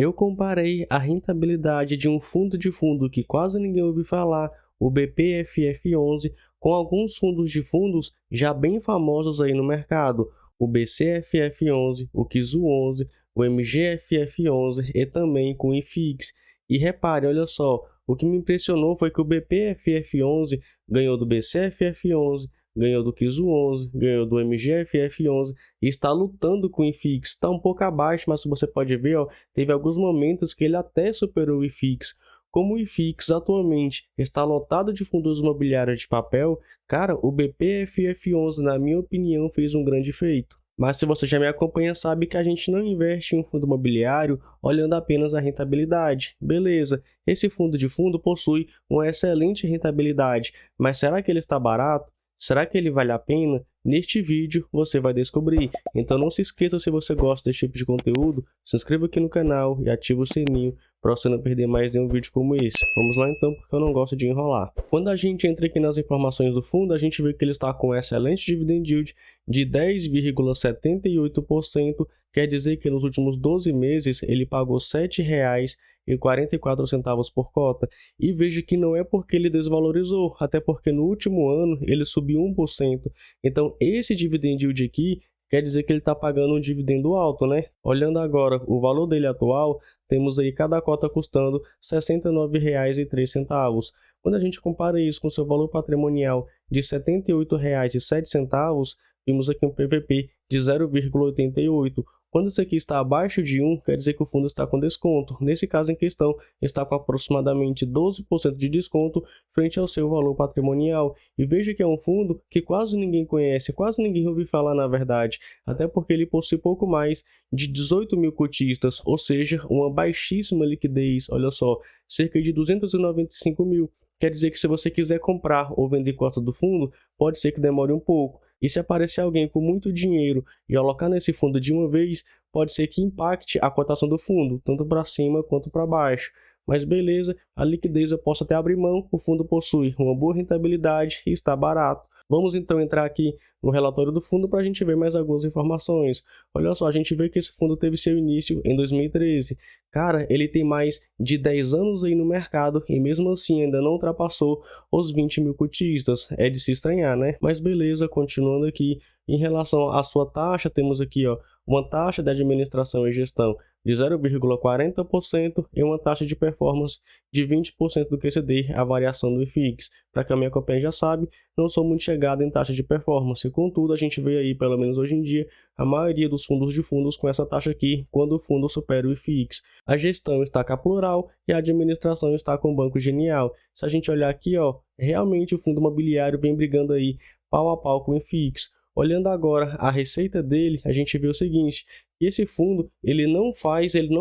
Eu comparei a rentabilidade de um fundo de fundo que quase ninguém ouviu falar, o BPFF11, com alguns fundos de fundos já bem famosos aí no mercado, o BCFF11, o QZU11, o MGFF11 e também com o IFIX. E repare, olha só, o que me impressionou foi que o BPFF11 ganhou do BCFF11, ganhou do QZU11, ganhou do MGFF11 e está lutando com o IFIX. Está um pouco abaixo, mas você pode ver, ó, teve alguns momentos que ele até superou o IFIX. Como o IFIX atualmente está lotado de fundos imobiliários de papel, cara, o BPFF11, na minha opinião, fez um grande feito. Mas se você já me acompanha, sabe que a gente não investe em um fundo imobiliário olhando apenas a rentabilidade. Beleza, esse fundo de fundo possui uma excelente rentabilidade, mas será que ele está barato? Será que ele vale a pena? Neste vídeo você vai descobrir. Então não se esqueça, se você gosta desse tipo de conteúdo, se inscreva aqui no canal e ative o sininho para você não perder mais nenhum vídeo como esse. Vamos lá então, porque eu não gosto de enrolar. Quando a gente entra aqui nas informações do fundo, a gente vê que ele está com um excelente dividend yield de 10,78%, quer dizer que nos últimos 12 meses ele pagou R$ 7,44 por cota. E veja que não é porque ele desvalorizou, até porque no último ano ele subiu 1%. Então esse dividend yield aqui quer dizer que ele está pagando um dividendo alto, né? Olhando agora o valor dele atual, temos aí cada cota custando R$ 69,03. Quando a gente compara isso com seu valor patrimonial de R$ 78,07, vimos aqui um PVP de 0,88. Quando isso aqui está abaixo de 1, quer dizer que o fundo está com desconto. Nesse caso em questão, está com aproximadamente 12% de desconto frente ao seu valor patrimonial. E veja que é um fundo que quase ninguém conhece, quase ninguém ouviu falar na verdade, até porque ele possui pouco mais de 18 mil cotistas, ou seja, uma baixíssima liquidez, olha só, cerca de 295 mil. Quer dizer que se você quiser comprar ou vender cotas do fundo, pode ser que demore um pouco. E se aparecer alguém com muito dinheiro e alocar nesse fundo de uma vez, pode ser que impacte a cotação do fundo, tanto para cima quanto para baixo. Mas beleza, a liquidez eu posso até abrir mão, o fundo possui uma boa rentabilidade e está barato. Vamos então entrar aqui no relatório do fundo para a gente ver mais algumas informações. Olha só, a gente vê que esse fundo teve seu início em 2013. Cara, ele tem mais de 10 anos aí no mercado e mesmo assim ainda não ultrapassou os 20 mil cotistas. É de se estranhar, né? Mas beleza, continuando aqui. Em relação à sua taxa, temos aqui, ó, uma taxa de administração e gestão de 0,40% e uma taxa de performance de 20% do QCD, a variação do IFIX. Para quem me acompanha já sabe, não sou muito chegado em taxa de performance, contudo a gente vê aí, pelo menos hoje em dia, a maioria dos fundos de fundos com essa taxa aqui, quando o fundo supera o IFIX. A gestão está com a Plural e a administração está com o Banco Genial. Se a gente olhar aqui, ó, realmente o fundo imobiliário vem brigando aí pau a pau com o IFIX. Olhando agora a receita dele, a gente vê o seguinte, que esse fundo ele não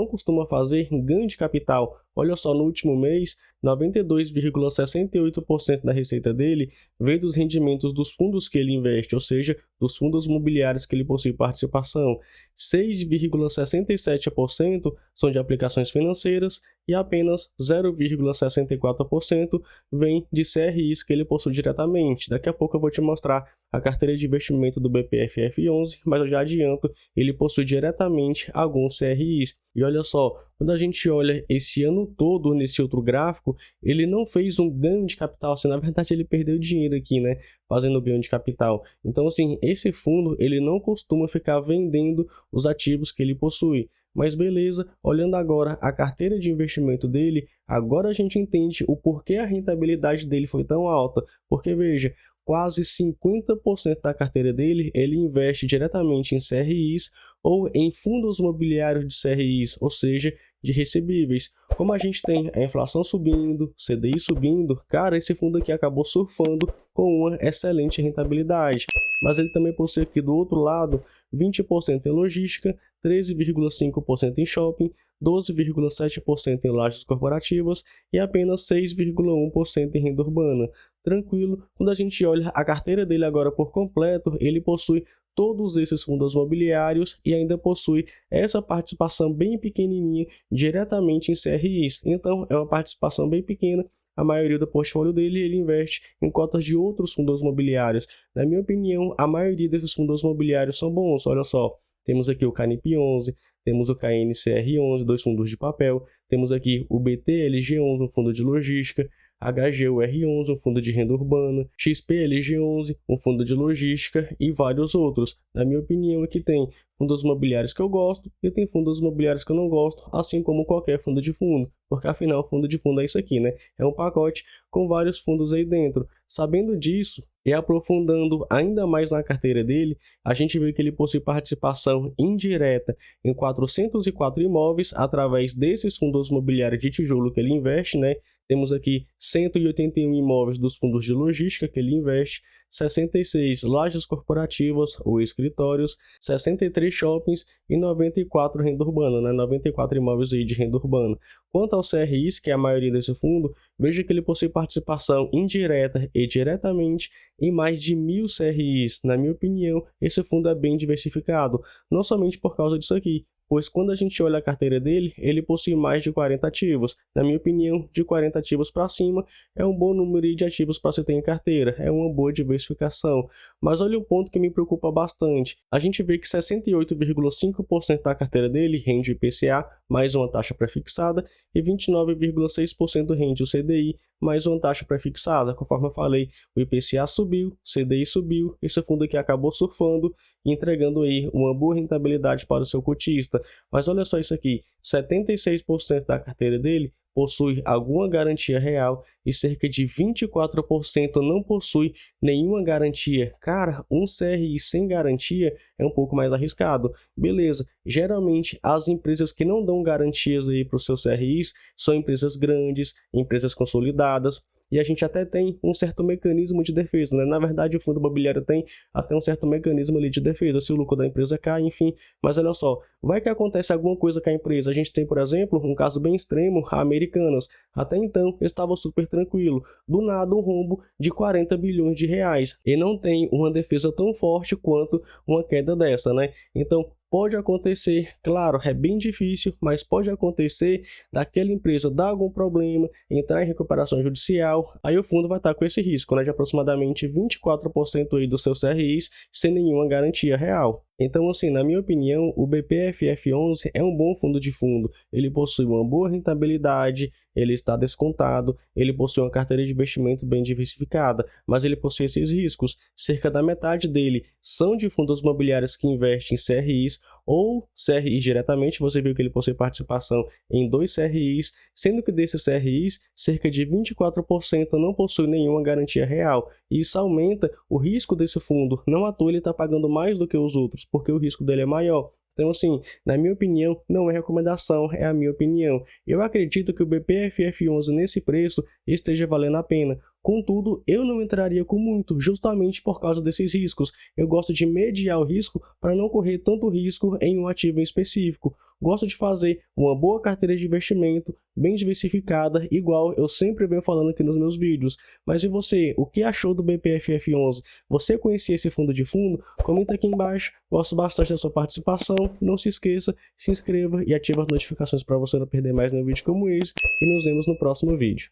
costuma fazer ganho de capital. Olha só, no último mês, 92,68% da receita dele veio dos rendimentos dos fundos que ele investe, ou seja, dos fundos imobiliários que ele possui participação. 6,67% são de aplicações financeiras e apenas 0,64% vem de CRIs que ele possui diretamente. Daqui a pouco eu vou te mostrar a carteira de investimento do BPFF11, mas eu já adianto, ele possui diretamente alguns CRIs. E olha só, quando a gente olha esse ano todo nesse outro gráfico, ele não fez um ganho de capital, assim, na verdade ele perdeu dinheiro aqui, né, fazendo ganho de capital. Então assim, esse fundo ele não costuma ficar vendendo os ativos que ele possui. Mas beleza, olhando agora a carteira de investimento dele, agora a gente entende o porquê a rentabilidade dele foi tão alta. Porque veja, quase 50% da carteira dele ele investe diretamente em CRIs ou em fundos imobiliários de CRIs, ou seja, de recebíveis. Como a gente tem a inflação subindo, CDI subindo, cara, esse fundo aqui acabou surfando com uma excelente rentabilidade. Mas ele também possui aqui do outro lado 20% em logística, 13,5% em shopping, 12,7% em lajes corporativas e apenas 6,1% em renda urbana. Tranquilo, quando a gente olha a carteira dele agora por completo, ele possui todos esses fundos imobiliários e ainda possui essa participação bem pequenininha diretamente em CRIs. Então, é uma participação bem pequena. A maioria do portfólio dele ele investe em cotas de outros fundos imobiliários. Na minha opinião, a maioria desses fundos imobiliários são bons. Olha só, temos aqui o Canip 11, temos o KNCR11, 2 fundos de papel, temos aqui o BTLG11, um fundo de logística, HGUR11, um fundo de renda urbana, XPLG11, um fundo de logística e vários outros. Na minha opinião, aqui tem fundos imobiliários que eu gosto e tem fundos imobiliários que eu não gosto, assim como qualquer fundo de fundo, porque afinal, fundo de fundo é isso aqui, né? É um pacote com vários fundos aí dentro. Sabendo disso e aprofundando ainda mais na carteira dele, a gente vê que ele possui participação indireta em 404 imóveis através desses fundos imobiliários de tijolo que ele investe, né? Temos aqui 181 imóveis dos fundos de logística que ele investe, 66 lajes corporativas ou escritórios, 63 shoppings e 94 renda urbana, né? 94 imóveis aí de renda urbana. Quanto ao CRIs, que é a maioria desse fundo, veja que ele possui participação indireta e diretamente em mais de 1.000 CRIs. Na minha opinião, esse fundo é bem diversificado, não somente por causa disso aqui, pois quando a gente olha a carteira dele, ele possui mais de 40 ativos. Na minha opinião, de 40 ativos para cima é um bom número de ativos para se ter em carteira, é uma boa diversificação. Mas olha um ponto que me preocupa bastante. A gente vê que 68,5% da carteira dele rende o IPCA, mais uma taxa prefixada, e 29,6% rende o CDI, mais uma taxa prefixada. Conforme eu falei, o IPCA subiu, o CDI subiu, esse fundo aqui acabou surfando e entregando aí uma boa rentabilidade para o seu cotista. Mas olha só isso aqui, 76% da carteira dele possui alguma garantia real e cerca de 24% não possui nenhuma garantia. Cara, um CRI sem garantia é um pouco mais arriscado. Beleza, geralmente as empresas que não dão garantias aí para os seus CRIs são empresas grandes, empresas consolidadas, e a gente até tem um certo mecanismo de defesa, né? Na verdade, o fundo imobiliário tem até um certo mecanismo ali de defesa, se o lucro da empresa cai, enfim. Mas olha só, vai que acontece alguma coisa com a empresa. A gente tem, por exemplo, um caso bem extremo, a Americanas. Até então, estava super tranquilo. Do nada, um rombo de 40 bilhões de reais. E não tem uma defesa tão forte quanto uma queda dessa, né? Então, pode acontecer, claro, é bem difícil, mas pode acontecer daquela empresa dar algum problema, entrar em recuperação judicial, aí o fundo vai estar com esse risco, né, de aproximadamente 24% aí dos seus CRIs sem nenhuma garantia real. Então, assim, na minha opinião, o BPFF11 é um bom fundo de fundo. Ele possui uma boa rentabilidade, ele está descontado, ele possui uma carteira de investimento bem diversificada, mas ele possui esses riscos. Cerca da metade dele são de fundos imobiliários que investem em CRIs ou CRIs diretamente. Você viu que ele possui participação em 2 CRIs, sendo que desses CRIs, cerca de 24% não possui nenhuma garantia real. E isso aumenta o risco desse fundo. Não à toa ele está pagando mais do que os outros, porque o risco dele é maior. Então, assim, na minha opinião, não é recomendação, é a minha opinião. Eu acredito que o BPFF11 nesse preço esteja valendo a pena. Contudo, eu não entraria com muito, justamente por causa desses riscos. Eu gosto de mediar o risco para não correr tanto risco em um ativo em específico. Gosto de fazer uma boa carteira de investimento, bem diversificada, igual eu sempre venho falando aqui nos meus vídeos. Mas e você, o que achou do BPFF11? Você conhecia esse fundo de fundo? Comenta aqui embaixo, gosto bastante da sua participação. Não se esqueça, se inscreva e ative as notificações para você não perder mais nenhum vídeo como esse. E nos vemos no próximo vídeo.